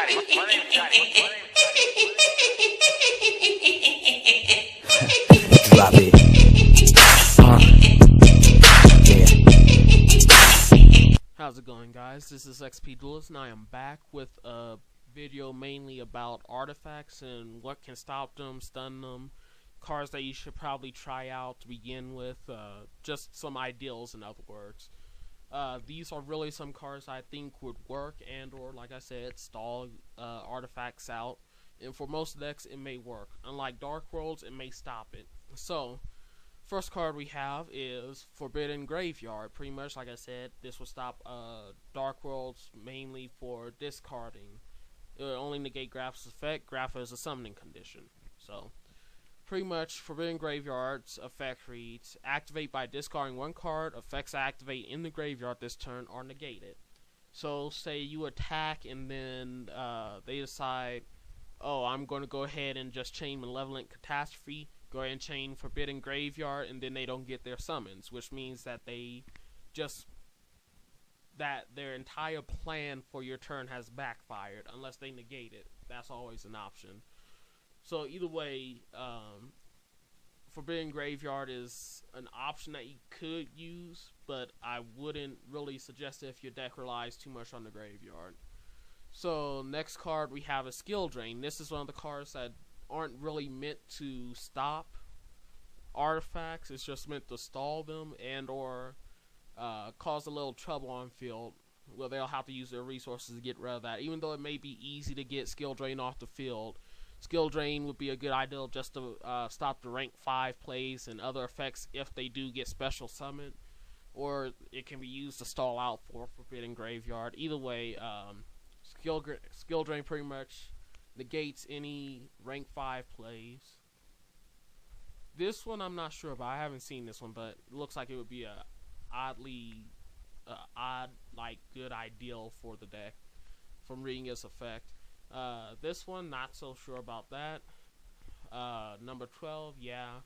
Drop it. Yeah. How's it going, guys? This is XP Duelist, and I am back with a video mainly about artifacts and what can stop them, stun them, cards that you should probably try out to begin with, just some ideals, in other words. These are really some cards I think would work and or, like I said, stall artifacts out. And for most decks, it may work. Unlike Dark Worlds, it may stop it. So, first card we have is Forbidden Graveyard. Pretty much, like I said, this will stop Dark Worlds mainly for discarding. It will only negate Grapha's effect. Grapha is a summoning condition. So, pretty much, Forbidden Graveyard's effect reads, activate by discarding one card. Effects activate in the graveyard this turn are negated. So, say you attack and then they decide, oh, I'm going to go ahead and just chain Malevolent Catastrophe, go ahead and chain Forbidden Graveyard, and then they don't get their summons, which means that their entire plan for your turn has backfired, unless they negate it. That's always an option. So either way, Forbidden Graveyard is an option that you could use, but I wouldn't really suggest it if your deck relies too much on the graveyard. So next card we have a Skill Drain. This is one of the cards that aren't really meant to stop artifacts. It's just meant to stall them and or cause a little trouble on field. Well, they'll have to use their resources to get rid of that. Even though it may be easy to get Skill Drain off the field, Skill Drain would be a good idea just to stop the rank 5 plays and other effects if they do get special summoned. Or it can be used to stall out for Forbidden Graveyard. Either way, Skill Drain pretty much negates any rank 5 plays. This one I'm not sure about. I haven't seen this one, but it looks like it would be a good ideal for the deck from reading its effect. This one, not so sure about that. Number 12, yeah.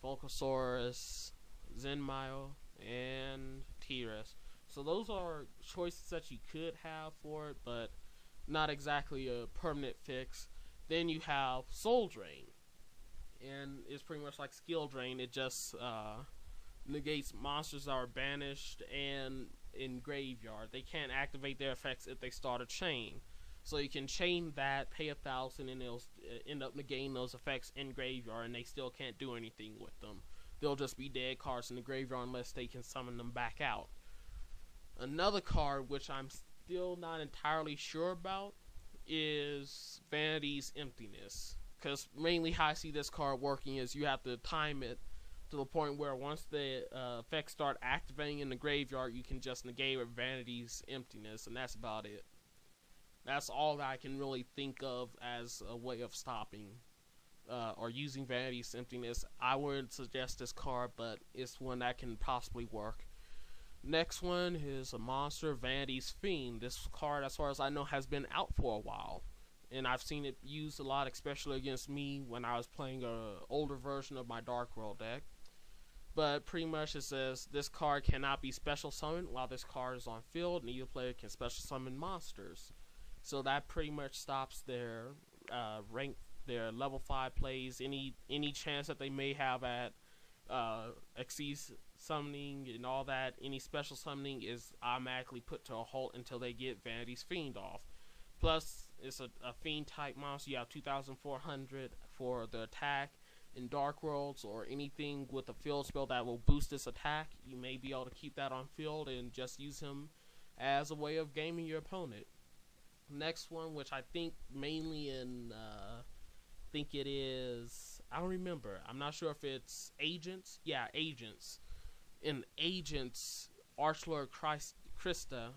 Volcasaurus, Zenmaio, and Tiras. So those are choices that you could have for it, but not exactly a permanent fix. Then you have Soul Drain, and it's pretty much like Skill Drain. It just negates monsters that are banished and in graveyard. They can't activate their effects if they start a chain. So you can chain that, pay 1,000, and they'll end up negating those effects in graveyard, and they still can't do anything with them. They'll just be dead cards in the graveyard unless they can summon them back out. Another card, which I'm still not entirely sure about, is Vanity's Emptiness. Because mainly how I see this card working is you have to time it to the point where once the effects start activating in the graveyard, you can just negate with Vanity's Emptiness, and that's about it. That's all that I can really think of as a way of stopping or using Vanity's Emptiness. I wouldn't suggest this card, but it's one that can possibly work. Next one is a monster, Vanity's Fiend. This card, as far as I know, has been out for a while, and I've seen it used a lot, especially against me when I was playing an older version of my Dark World deck. But pretty much it says this card cannot be special summoned while this card is on field. Neither player can special summon monsters. So that pretty much stops their their level 5 plays. Any chance that they may have at Xyz summoning and all that, any special summoning is automatically put to a halt until they get Vanity's Fiend off. Plus, it's a Fiend type monster. You have 2,400 for the attack. In Dark Worlds or anything with a field spell that will boost this attack, you may be able to keep that on field and just use him as a way of gaming your opponent. Next one, which I think mainly in, think it is, I don't remember. I'm not sure if it's Agents. Yeah, Agents. In Agents, Archlord Christa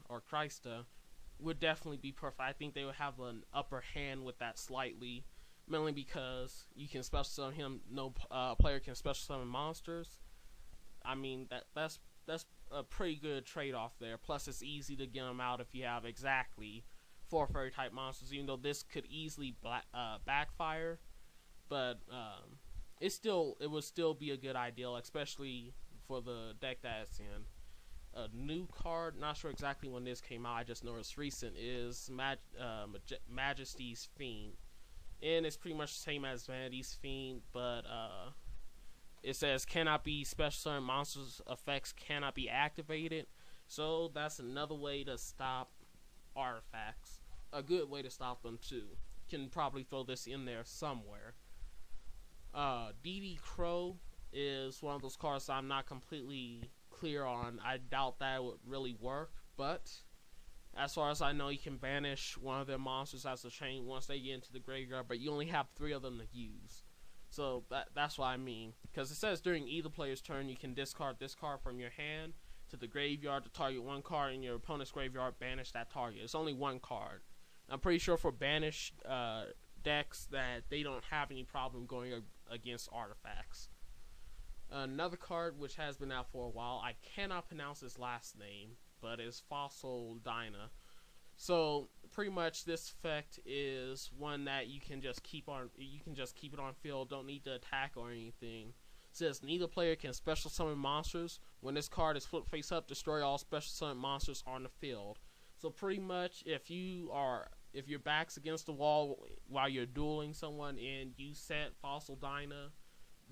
would definitely be perfect. I think they would have an upper hand with that slightly, mainly because you can special summon him. No player can special summon monsters. I mean, that's a pretty good trade-off there. Plus, it's easy to get them out if you have exactly 4 fairy type monsters. Even though this could easily backfire, but it would still be a good ideal, especially for the deck that it's in. a new card. Not sure exactly when this came out. I just know it's recent. Is Majesty's Fiend, and it's pretty much the same as Vanity's Fiend, but it says cannot be special summon monsters effects cannot be activated. So that's another way to stop artifacts. A good way to stop them too. Can probably throw this in there somewhere. DD Crow is one of those cards I'm not completely clear on. I doubt that would really work, but as far as I know, you can banish one of their monsters as a chain once they get into the graveyard, but you only have 3 of them to use. So that's what I mean. Because it says during either player's turn, you can discard this card from your hand to the graveyard to target one card in your opponent's graveyard, banish that target. It's only one card. I'm pretty sure for banished decks that they don't have any problem going against artifacts. Another card which has been out for a while, I cannot pronounce his last name, but it's Fossil Dyna. So pretty much this effect is one that you can just keep on. You can just keep it on field. Don't need to attack or anything. It says neither player can special summon monsters. When this card is flipped face up, destroy all special summon monsters on the field. So pretty much, if your back's against the wall while you're dueling someone and you set Fossil Dyna,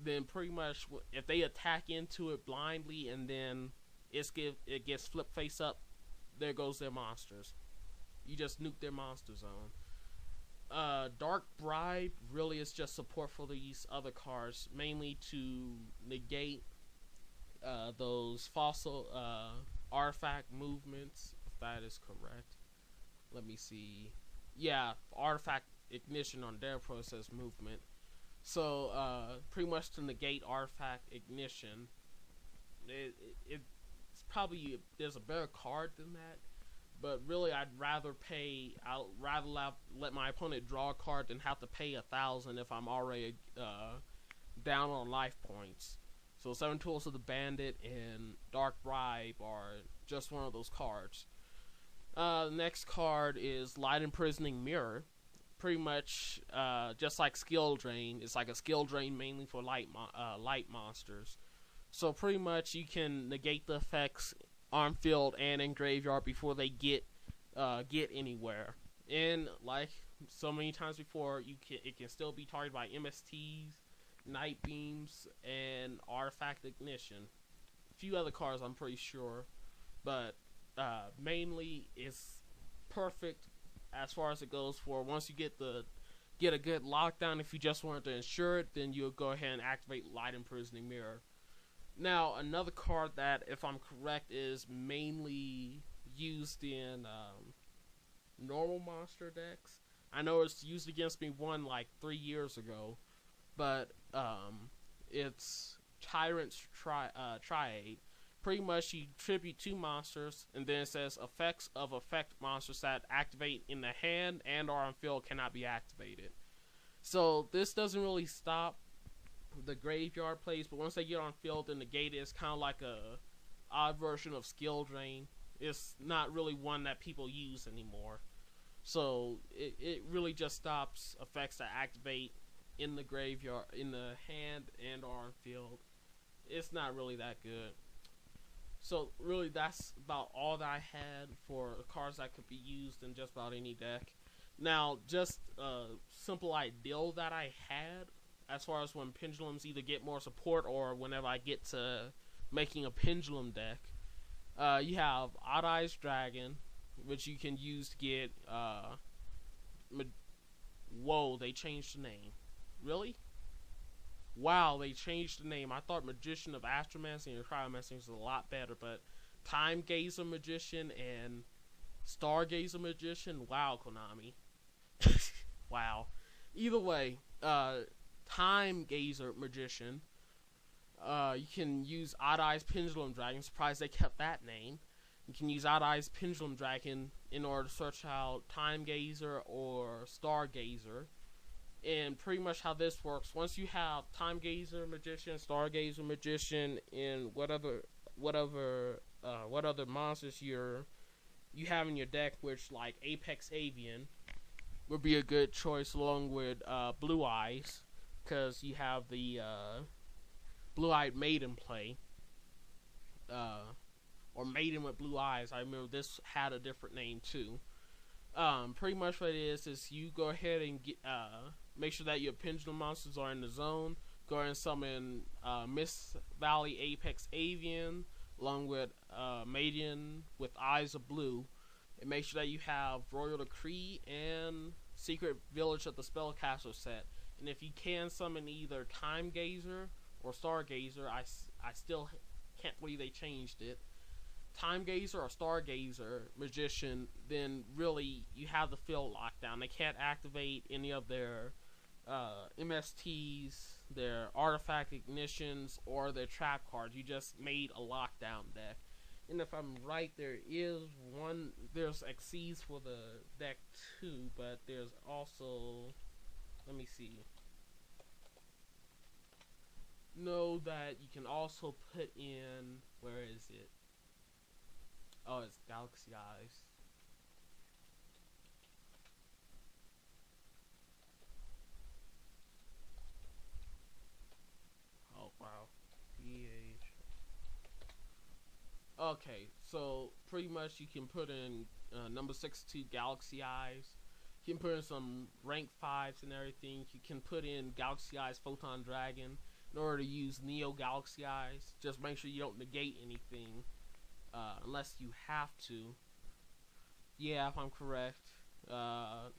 then pretty much if they attack into it blindly and then it gets flipped face up, there goes their monsters. You just nuke their monster zone. Dark Bribe really is just support for these other cards, mainly to negate those fossil artifact movements, if that is correct. Let me see. Yeah, artifact ignition on their process movement. So pretty much to negate artifact ignition, it's probably there's a better card than that. But really, I'd rather let my opponent draw a card than have to pay 1,000 if I'm already down on life points. So 7 Tools of the Bandit and Dark Bribe are just one of those cards. The next card is Light Imprisoning Mirror. Pretty much just like Skill Drain. It's like a skill drain mainly for light monsters. So pretty much you can negate the effects on field and in graveyard before they get anywhere. And like so many times before, it can still be targeted by MSTs, Night Beams, and Artifact Ignition. A few other cards I'm pretty sure, but mainly it's perfect as far as it goes for once you get a good lockdown. If you just wanted to ensure it, then you'll go ahead and activate Light Imprisoning Mirror. Now, another card that, if I'm correct, is mainly used in normal monster decks. I know it's used against me like 3 years ago, but it's Tyrant's Triade. Pretty much you tribute 2 monsters, and then it says effects of effect monsters that activate in the hand and or on field cannot be activated. So this doesn't really stop the graveyard plays, but once they get on field and negate it, it's kind of like a odd version of Skill Drain. It's not really one that people use anymore. So it really just stops effects that activate in the graveyard, in the hand and or on field. It's not really that good. So really that's about all that I had for cards that could be used in just about any deck. Now, just a simple ideal that I had as far as when pendulums either get more support or whenever I get to making a pendulum deck, you have Odd Eyes Dragon, which you can use to get whoa, they changed the name. Really? Wow, they changed the name. I thought Magician of Astromancy and Cryomancy was a lot better, but Time Gazer Magician and Stargazer Magician, wow, Konami. Wow. Either way, Time Gazer Magician, you can use Odd Eyes Pendulum Dragon. Surprised they kept that name. You can use Odd Eyes Pendulum Dragon in order to search out Time Gazer or Stargazer. And pretty much how this works, once you have Time Gazer Magician, Stargazer Magician, and what other monsters you have in your deck, which like Apex Avian would be a good choice along with Blue Eyes, because you have the Blue-Eyed Maiden play. or Maiden with Blue Eyes. I remember this had a different name too. Pretty much what it is you go ahead and make sure that your pendulum monsters are in the zone. Go ahead and summon Mist Valley Apex Avian along with Maiden with Eyes of Blue. And make sure that you have Royal Decree and Secret Village of the Spellcaster set. And if you can summon either Time Gazer or Stargazer, I still can't believe they changed it. Time Gazer or Stargazer Magician, then really you have the field lockdown. They can't activate any of their MSTs, their Artifact Ignitions, or their trap cards. You just made a lockdown deck. And if I'm right, there's Xyz for the deck too, but there's also, let me see. Know that you can also put in, where is it? Oh, it's Galaxy Eyes. Oh, wow. PH. Okay, so pretty much you can put in number 62 Galaxy Eyes. You can put in some rank 5s and everything. You can put in Galaxy Eyes Photon Dragon in order to use Neo Galaxy Eyes. Just make sure you don't negate anything unless you have to. Yeah, if I'm correct.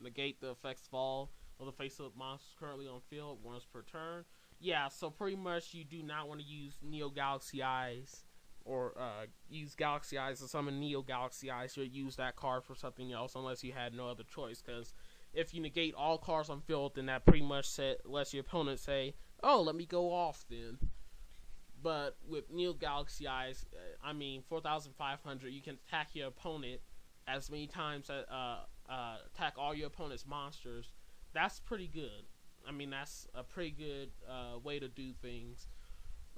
Negate the effects fall of the face-up monsters currently on field once per turn. Yeah, so pretty much you do not want to use Neo Galaxy Eyes or use Galaxy Eyes to summon Neo Galaxy Eyes, or use that card for something else unless you had no other choice. Because if you negate all cards on field, then that pretty much lets your opponent say, oh, let me go off then. But with Neo Galaxy Eyes, 4,500, you can attack your opponent as many times as attack all your opponent's monsters. That's pretty good. That's a pretty good way to do things.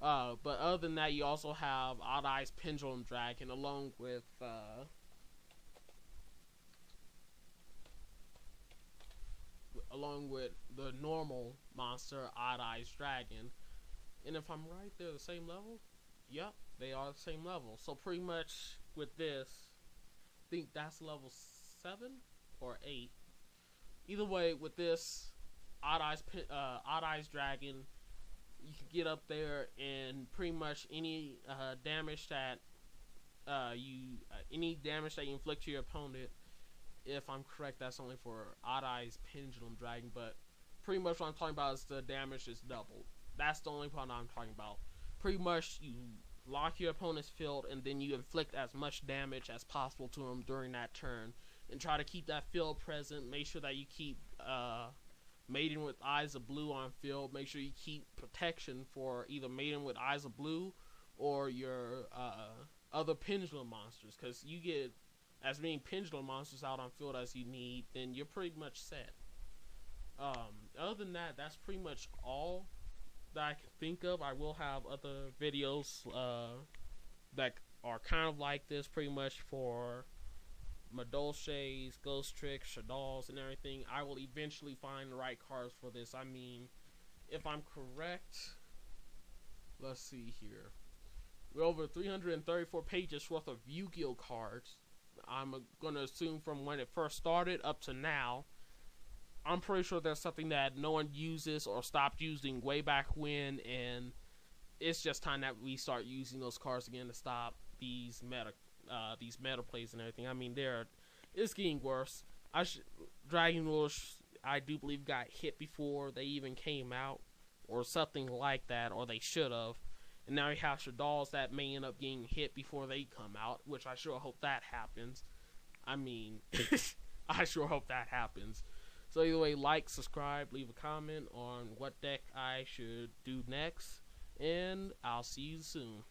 But other than that, you also have Odd Eyes Pendulum Dragon along with the normal monster Odd Eyes Dragon. And if I'm right, they're the same level? Yep, they are the same level. So pretty much with this, I think that's level 7 or 8. Either way, with this Odd Eyes Dragon, you can get up there and pretty much any damage that you inflict to your opponent. If I'm correct, that's only for Odd Eyes Pendulum Dragon, but pretty much what I'm talking about is the damage is doubled. That's the only part I'm talking about. Pretty much you lock your opponent's field and then you inflict as much damage as possible to him during that turn, and try to keep that field present. Make sure that you keep Maiden with Eyes of Blue on field. Make sure you keep protection for either Maiden with Eyes of Blue or your other pendulum monsters, because you get as many pendulum monsters out on field as you need, then you're pretty much set. Other than that, that's pretty much all that I can think of. I will have other videos that are kind of like this, pretty much for Madolches, Ghost Tricks, Shaddolls, and everything. I will eventually find the right cards for this. If I'm correct, let's see here. We're over 334 pages worth of Yu-Gi-Oh cards. I'm going to assume from when it first started up to now. I'm pretty sure there's something that no one uses or stopped using way back when, and it's just time that we start using those cards again to stop these meta plays and everything. It's getting worse. Dragon Rules, I do believe, got hit before they even came out, or something like that, or they should have. And now we have Shaddolls that may end up getting hit before they come out, which I sure hope that happens. I sure hope that happens. So either way, like, subscribe, leave a comment on what deck I should do next, and I'll see you soon.